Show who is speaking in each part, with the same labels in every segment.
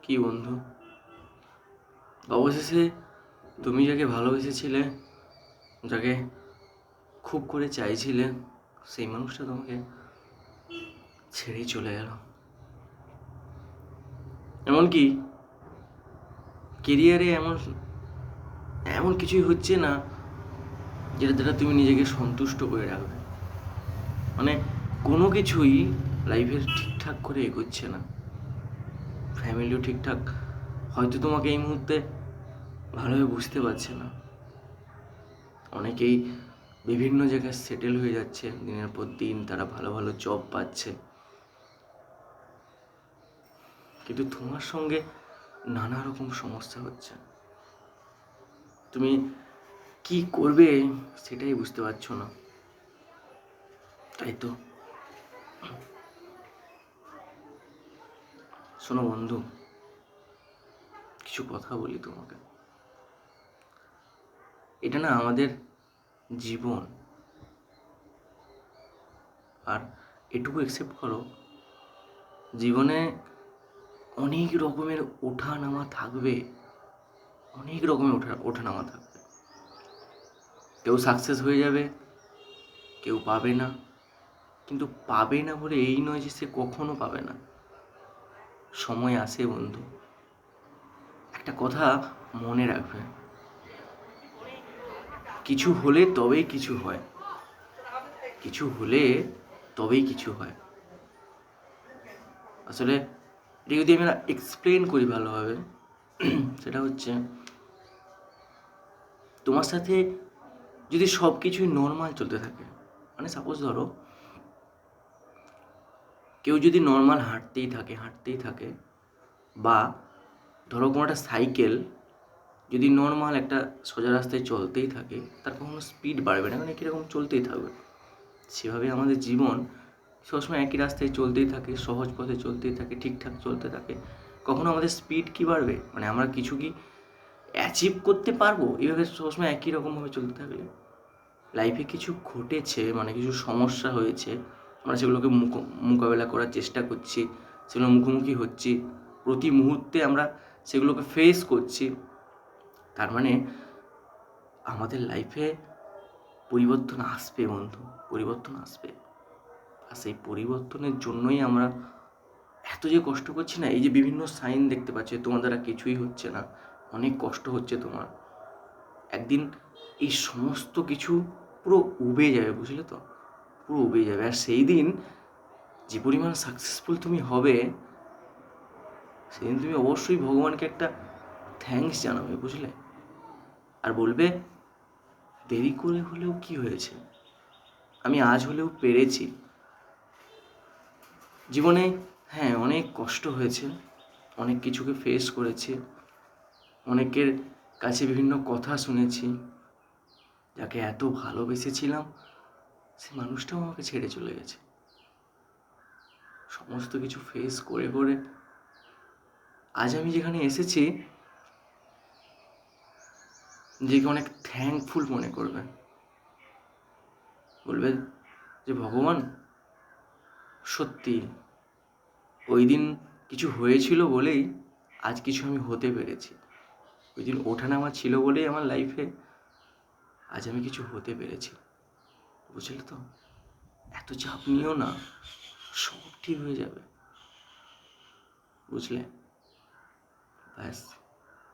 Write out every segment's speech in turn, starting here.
Speaker 1: কি বন্ধু, অবশেষে তুমি যাকে ভালোবেসেছিলে, যাকে খুব করে চাইছিলে, সেই মানুষটা তোমাকে ছেড়েই চলে গেল। এমনকি কেরিয়ারে এমন এমন কিছুই হচ্ছে না যেটা দ্বারা তুমি নিজেকে সন্তুষ্ট করে রাখবে। মানে কোনো কিছুই লাইফের ঠিকঠাক করে এগোচ্ছে না। ফ্যামিলিও ঠিকঠাক হয়তো তোমাকে এই মুহূর্তে ভালোভাবে বুঝতে পারছে না। অনেকেই বিভিন্ন জায়গায় সেটেল হয়ে যাচ্ছে, দিনের পর দিন তারা ভালো ভালো জব পাচ্ছে, কিন্তু তোমার সঙ্গে নানা রকম সমস্যা হচ্ছে। তুমি কি করবে সেটাই বুঝতে পারছো না, তাই তো। শোনো বন্ধু, কিছু কথা বলি তোমাকে। এটা না আমাদের জীবন, আর এটুকু অ্যাকসেপ্ট করো, জীবনে অনেক রকমের ওঠা নামা থাকবে, অনেক রকমের ওঠা নামা থাকবে। কেউ সাকসেস হয়ে যাবে, কেউ পাবে না, কিন্তু পাবে না বলে এই নয় যে সে কখনো পাবে না। সময় আসে বন্ধু, একটা কথা মনে রাখবে, কিছু হলে তবেই কিছু হয়, কিছু হলে তবেই কিছু হয়। আসলে এটা যদি আমি এক্সপ্লেন করি ভালোভাবে, সেটা হচ্ছে তোমার সাথে যদি সব কিছুই নর্মাল চলতে থাকে, মানে সাপোজ ধরো কেউ যদি নর্মাল হাঁটতেই থাকে, বা ধরো কোনো একটা সাইকেল যদি নর্মাল একটা সোজা রাস্তায় চলতেই থাকে, তার কখনো স্পিড বাড়বে না, মানে কীরকম চলতেই থাকবে। সেভাবে আমাদের জীবন সবসময় একই রাস্তায় চলতেই থাকে, সহজ পথে চলতেই থাকে, ঠিকঠাক চলতে থাকে। কখনো আমাদের স্পিড কি বাড়বে, মানে আমরা কিছু কি অ্যাচিভ করতে পারবো এইভাবে সবসময় একই রকমভাবে চলতে থাকলে? লাইফে কিছু ঘটেছে, মানে কিছু সমস্যা হয়েছে, আমরা সেগুলোকে মোকাবেলা করার চেষ্টা করছি, সেগুলো মুখোমুখি হচ্ছি, প্রতি মুহূর্তে আমরা সেগুলোকে ফেস করছি। তার মানে আমাদের লাইফে পরিবর্তন আসবে বন্ধু, পরিবর্তন আসবে। আর সেই পরিবর্তনের জন্যই আমরা এত যে কষ্ট করছি না, এই যে বিভিন্ন সাইন দেখতে পাচ্ছি তোমার দ্বারা কিছুই হচ্ছে না, অনেক কষ্ট হচ্ছে তোমার, একদিন এই সমস্ত কিছু পুরো উবে যাবে, বুঝলে তো, পুরো উবে যাবে। আর সেই দিন যে পরিমাণ সাকসেসফুল তুমি হবে, সেদিন তুমি অবশ্যই ভগবানকে একটা থ্যাঙ্কস জানাবে, বুঝলে। আর বলবে দেরি করে হলেও কি হয়েছে, আমি আজ হলেও পেরেছি। জীবনে হ্যাঁ অনেক কষ্ট হয়েছে, অনেক কিছুকে ফেস করেছি, অনেকের কাছে বিভিন্ন কথা শুনেছি, যাকে এত ভালোবেসেছিলাম সে মানুষটাও আমাকে ছেড়ে চলে গেছে। সমস্ত কিছু ফেস করে করে আজ আমি যেখানে এসেছি, নিজেকে অনেক থ্যাঙ্কফুল মনে করবে, বলবে যে ভগবান সত্যি ওই দিন কিছু হয়েছিল বলেই আজ কিছু আমি হতে পেরেছি, ওই দিন ওঠানামা ছিল বলেই আমার লাইফে আজ আমি কিছু হতে পেরেছি, বুঝলে তো। এত চাপ নিও না, সব ঠিক হয়ে যাবে, বুঝলে। ব্যাস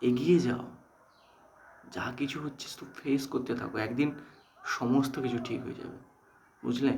Speaker 1: এগিয়ে যাও, যা কিছু হচ্ছে তো ফেস করতে থাকো, একদিন সমস্ত কিছু ঠিক হয়ে যাবে, বুঝলে।